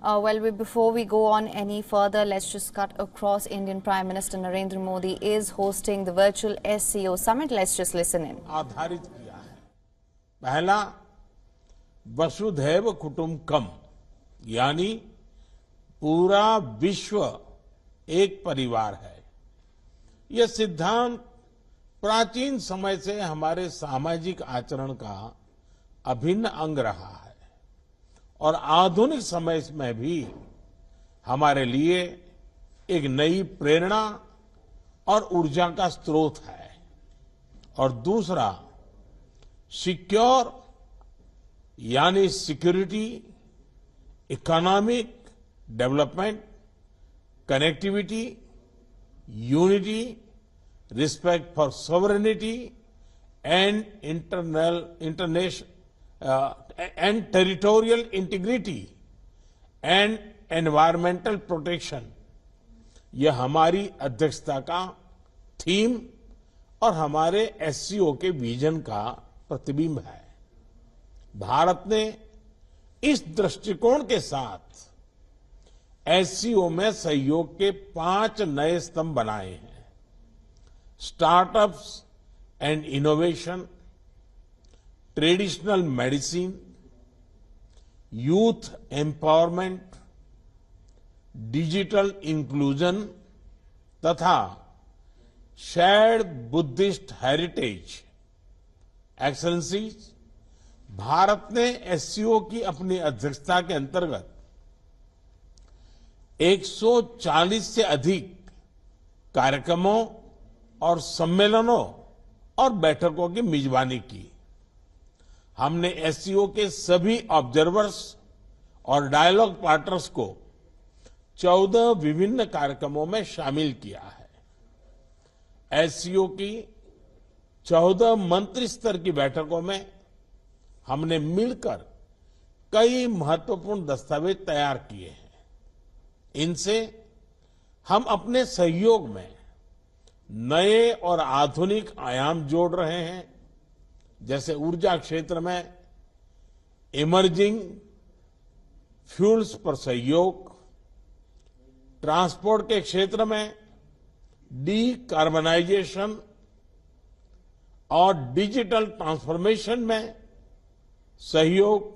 Before we go on any further, let's just cut across. Indian Prime Minister Narendra Modi is hosting the virtual SCO summit. Let's just listen in. आधारित किया है। पहला, वसुधैव कुटुंबकम, यानी पूरा विश्व एक परिवार है। यह सिद्धांत प्राचीन समय से हमारे सामाजिक आचरण का अभिन्न अंग रहा है और आधुनिक समय में भी हमारे लिए एक नई प्रेरणा और ऊर्जा का स्रोत है। और दूसरा, सिक्योर यानी security, economic development, connectivity, unity, respect for sovereignty and and territorial integrity and environmental protection, यह हमारी अध्यक्षता का थीम और हमारे एससीओ के विजन का प्रतिबिंब है। भारत ने इस दृष्टिकोण के साथ एससीओ में सहयोग के 5 नए स्तंभ बनाए हैं। Startups and innovation, traditional medicine, youth empowerment, digital inclusion तथा shared Buddhist heritage. Excellencies, Bharat ने एससीओ की अपनी अध्यक्षता के अंतर्गत 140 से अधिक कार्यक्रमों और सम्मेलनों और बैठकों की मेजबानी की। हमने एससीओ के सभी ऑब्जर्वर्स और डायलॉग पार्टनर्स को 14 विभिन्न कार्यक्रमों में शामिल किया है। एससीओ की 14 मंत्री स्तर की बैठकों में हमने मिलकर कई महत्वपूर्ण दस्तावेज तैयार किए हैं। इनसे हम अपने सहयोग में नए और आधुनिक आयाम जोड़ रहे हैं, जैसे ऊर्जा क्षेत्र में इमर्जिंग फ्यूल्स पर सहयोग, ट्रांसपोर्ट के क्षेत्र में डीकार्बनाइजेशन और डिजिटल ट्रांसफॉर्मेशन में सहयोग,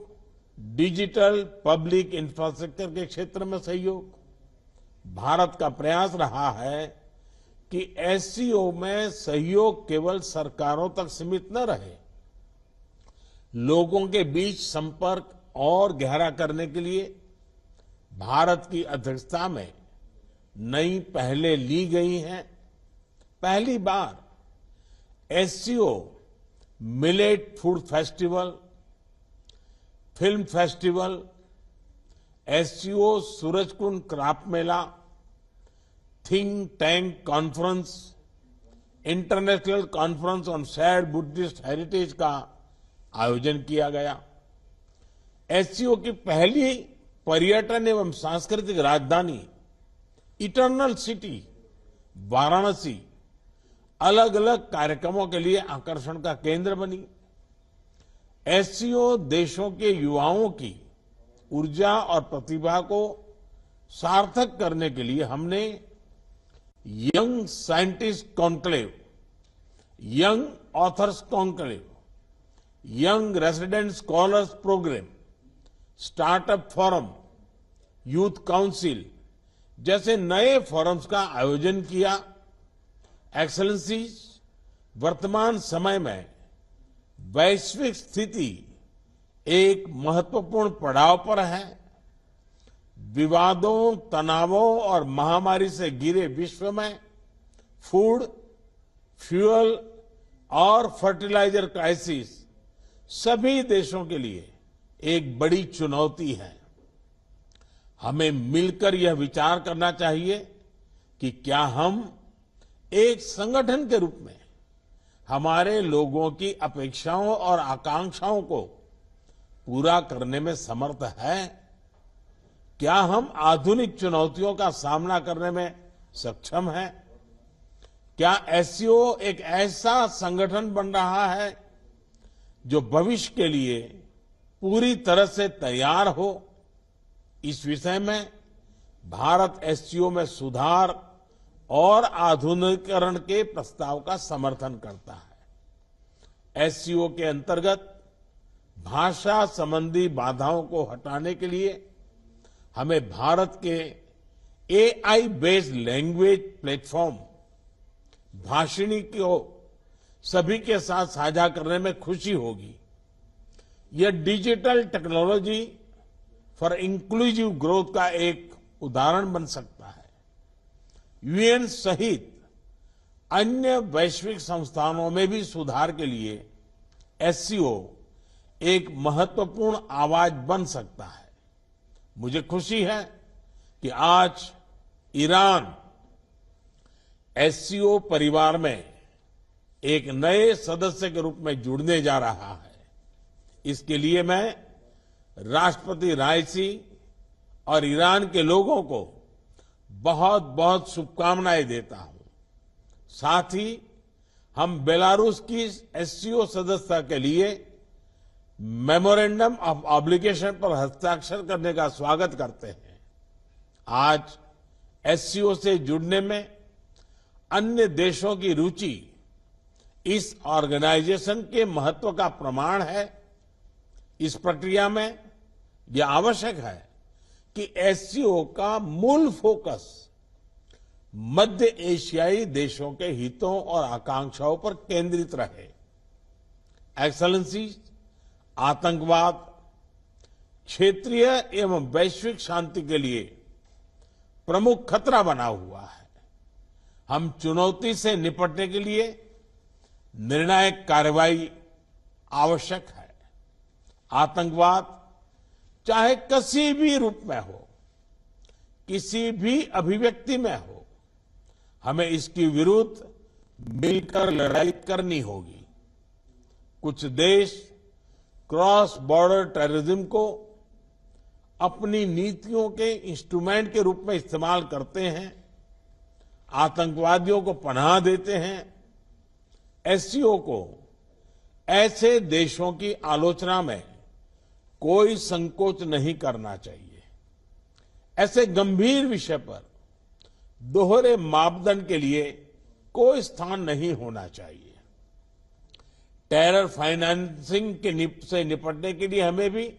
डिजिटल पब्लिक इंफ्रास्ट्रक्चर के क्षेत्र में सहयोग। भारत का प्रयास रहा है कि एससीओ में सहयोग केवल सरकारों तक सीमित न रहे, लोगों के बीच संपर्क और गहरा करने के लिए भारत की अध्यक्षता में नई पहलें ली गई हैं। पहली बार SCO millet food festival, film festival, SCO Surajkund craft mela, think tank conference, international conference on shared Buddhist heritage का आयोजन किया गया। एससीओ की पहली पर्यटन एवं सांस्कृतिक राजधानी इटर्नल सिटी वाराणसी अलग अलग कार्यक्रमों के लिए आकर्षण का केंद्र बनी। एससीओ देशों के युवाओं की ऊर्जा और प्रतिभा को सार्थक करने के लिए हमने young scientist conclave, young authors conclave, young resident scholars program, startup forum, youth council जैसे नए फोरम्स का आयोजन किया। एक्सेलेंसीज, वर्तमान समय में वैश्विक स्थिति एक महत्वपूर्ण पड़ाव पर है। विवादों, तनावों और महामारी से घिरे विश्व में फूड, फ्यूल और फर्टिलाइजर क्राइसिस सभी देशों के लिए एक बड़ी चुनौती है। हमें मिलकर यह विचार करना चाहिए कि क्या हम एक संगठन के रूप में हमारे लोगों की अपेक्षाओं और आकांक्षाओं को पूरा करने में समर्थ है। क्या हम आधुनिक चुनौतियों का सामना करने में सक्षम हैं? क्या एससीओ एक ऐसा संगठन बन रहा है जो भविष्य के लिए पूरी तरह से तैयार हो? इस विषय में भारत एससीओ में सुधार और आधुनिकीकरण के प्रस्ताव का समर्थन करता है। एससीओ के अंतर्गत भाषा संबंधी बाधाओं को हटाने के लिए हमें भारत के AI based language platform Bhashini को सभी के साथ साझा करने में खुशी होगी। यह digital technology for inclusive growth का एक उदाहरण बन सकता है। यूएन सहित अन्य वैश्विक संस्थानों में भी सुधार के लिए एससीओ एक महत्वपूर्ण आवाज बन सकता है। मुझे खुशी है कि आज ईरान एससीओ परिवार में एक नए सदस्य के रूप में जुड़ने जा रहा है। इसके लिए मैं राष्ट्रपति राइसी और ईरान के लोगों को बहुत बहुत शुभकामनाएं देता हूं। साथ ही हम बेलारूस की एससीओ सदस्यता के लिए मेमोरेंडम ऑफ ऑब्लिगेशन पर हस्ताक्षर करने का स्वागत करते हैं। आज एससीओ से जुड़ने में अन्य देशों की रुचि इस ऑर्गेनाइजेशन के महत्व का प्रमाण है। इस प्रक्रिया में यह आवश्यक है कि एससीओ का मूल फोकस मध्य एशियाई देशों के हितों और आकांक्षाओं पर केंद्रित रहे। एक्सेलेंसी, आतंकवाद क्षेत्रीय एवं वैश्विक शांति के लिए प्रमुख खतरा बना हुआ है। हम चुनौती से निपटने के लिए निर्णायक कार्रवाई आवश्यक है। आतंकवाद चाहे किसी भी रूप में हो, किसी भी अभिव्यक्ति में हो, हमें इसके विरुद्ध मिलकर लड़ाई करनी होगी। कुछ देश क्रॉस बॉर्डर टेररिज्म को अपनी नीतियों के इंस्ट्रूमेंट के रूप में इस्तेमाल करते हैं, आतंकवादियों को पनाह देते हैं। एससीओ को ऐसे देशों की आलोचना में कोई संकोच नहीं करना चाहिए। ऐसे गंभीर विषय पर दोहरे मापदंड के लिए कोई स्थान नहीं होना चाहिए। टेरर फाइनेंसिंग से निपटने के लिए हमें भी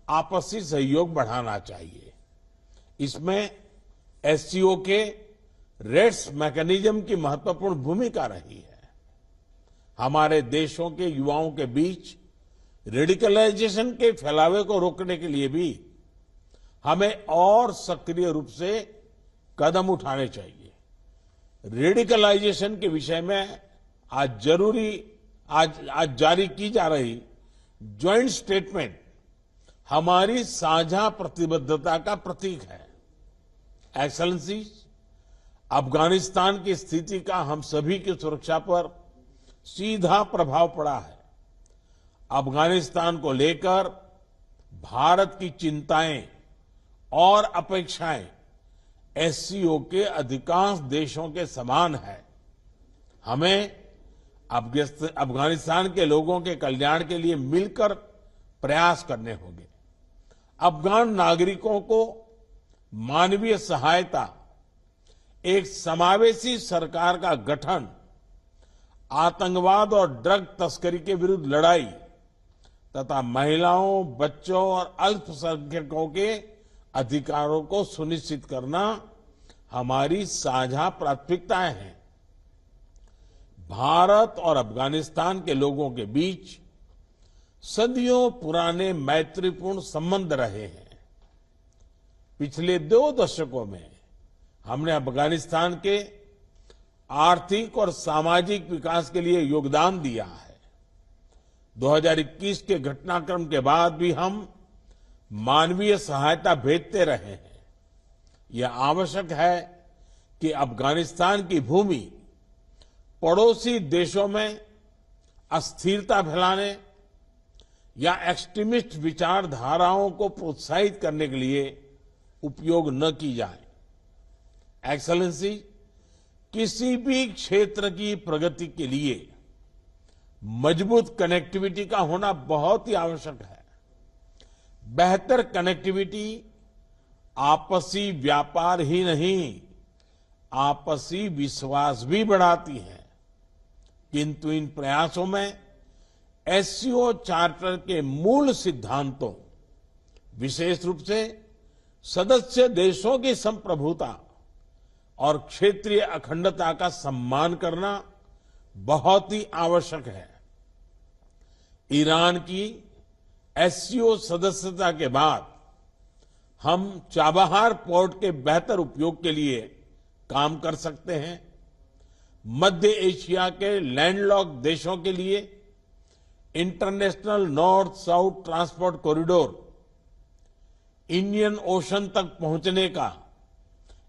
आपसी सहयोग बढ़ाना चाहिए। इसमें एससीओ के रेड्स मैकेनिज्म की महत्वपूर्ण भूमिका रही है। हमारे देशों के युवाओं के बीच रेडिकलाइजेशन के फैलावे को रोकने के लिए भी हमें और सक्रिय रूप से कदम उठाने चाहिए। रेडिकलाइजेशन के विषय में आज जारी की जा रही ज्वाइंट स्टेटमेंट हमारी साझा प्रतिबद्धता का प्रतीक है। एक्सेलेंसी, अफगानिस्तान की स्थिति का हम सभी की सुरक्षा पर सीधा प्रभाव पड़ा है। अफगानिस्तान को लेकर भारत की चिंताएं और अपेक्षाएं एससीओ के अधिकांश देशों के समान है। हमें अफगानिस्तान के लोगों के कल्याण के लिए मिलकर प्रयास करने होंगे। अफगान नागरिकों को मानवीय सहायता, एक समावेशी सरकार का गठन, आतंकवाद और ड्रग तस्करी के विरुद्ध लड़ाई तथा महिलाओं, बच्चों और अल्पसंख्यकों के अधिकारों को सुनिश्चित करना हमारी साझा प्राथमिकताएं हैं। भारत और अफगानिस्तान के लोगों के बीच सदियों पुराने मैत्रीपूर्ण संबंध रहे हैं। पिछले 2 दशकों में हमने अफगानिस्तान के आर्थिक और सामाजिक विकास के लिए योगदान दिया है। 2021 के घटनाक्रम के बाद भी हम मानवीय सहायता भेजते रहे हैं। यह आवश्यक है कि अफगानिस्तान की भूमि पड़ोसी देशों में अस्थिरता फैलाने या एक्सट्रीमिस्ट विचारधाराओं को प्रोत्साहित करने के लिए उपयोग न की जाए। एक्सेलेंसी, किसी भी क्षेत्र की प्रगति के लिए मजबूत कनेक्टिविटी का होना बहुत ही आवश्यक है। बेहतर कनेक्टिविटी आपसी व्यापार ही नहीं, आपसी विश्वास भी बढ़ाती है। किंतु इन प्रयासों में एससीओ चार्टर के मूल सिद्धांतों, विशेष रूप से सदस्य देशों की संप्रभुता और क्षेत्रीय अखंडता का सम्मान करना बहुत ही आवश्यक है। ईरान की एससीओ सदस्यता के बाद हम चाबहार पोर्ट के बेहतर उपयोग के लिए काम कर सकते हैं। मध्य एशिया के लैंडलॉक देशों के लिए international north south transport corridor Indian ocean तक पहुंचने का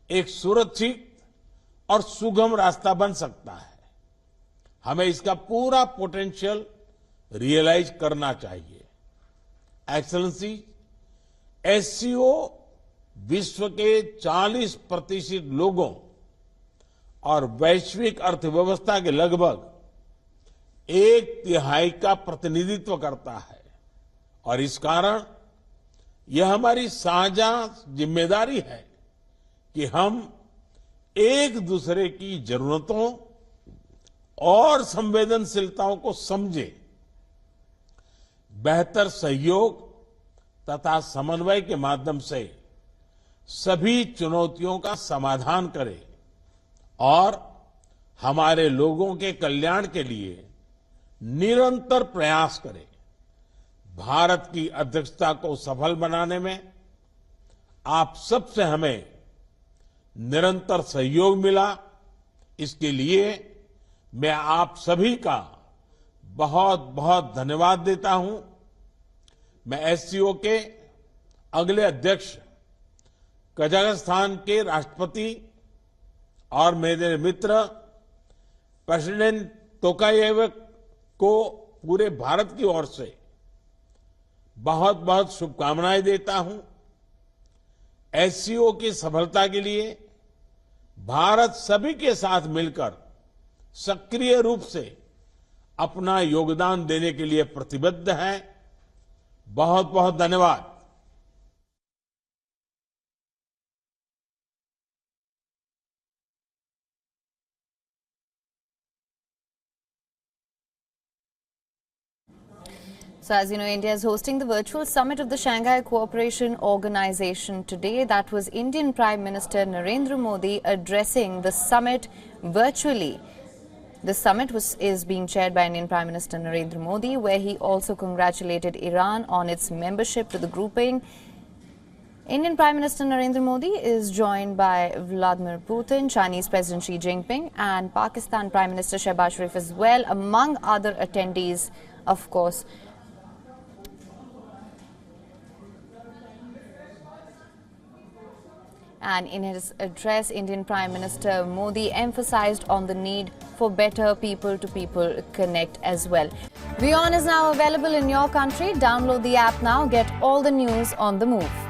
एक सुरक्षित और सुगम रास्ता बन सकता है। हमें इसका पूरा पोटेंशियल रियलाइज करना चाहिए। एक्सेलेंसी, एससीओ विश्व के 40% लोगों और वैश्विक अर्थव्यवस्था के लगभग 1/3 का प्रतिनिधित्व करता है और इस कारण यह हमारी साझा जिम्मेदारी है कि हम एक दूसरे की जरूरतों और संवेदनशीलताओं को समझें, बेहतर सहयोग तथा समन्वय के माध्यम से सभी चुनौतियों का समाधान करें और हमारे लोगों के कल्याण के लिए निरंतर प्रयास करें। भारत की अध्यक्षता को सफल बनाने में आप सबसे हमें निरंतर सहयोग मिला, इसके लिए मैं आप सभी का बहुत बहुत धन्यवाद देता हूं। मैं एससीओ के अगले अध्यक्ष कजाकिस्तान के राष्ट्रपति और मेरे मित्र प्रेसिडेंट टोकायेव को पूरे भारत की ओर से बहुत बहुत शुभकामनाएं देता हूं। एससीओ की सफलता के लिए भारत सभी के साथ मिलकर सक्रिय रूप से अपना योगदान देने के लिए प्रतिबद्ध है। बहुत बहुत धन्यवाद। So, as you know, India is hosting the virtual summit of the Shanghai Cooperation Organization today. That was Indian Prime Minister Narendra Modi addressing the summit virtually. The summit is being chaired by Indian Prime Minister Narendra Modi, where he also congratulated Iran on its membership to the grouping. Indian Prime Minister Narendra Modi is joined by Vladimir Putin, Chinese President Xi Jinping, and Pakistan Prime Minister Shehbaz Sharif as well, among other attendees, of course. And in his address, Indian Prime Minister Modi emphasized on the need for better people-to-people connect as well. WION is now available in your country. Download the app now. Get all the news on the move.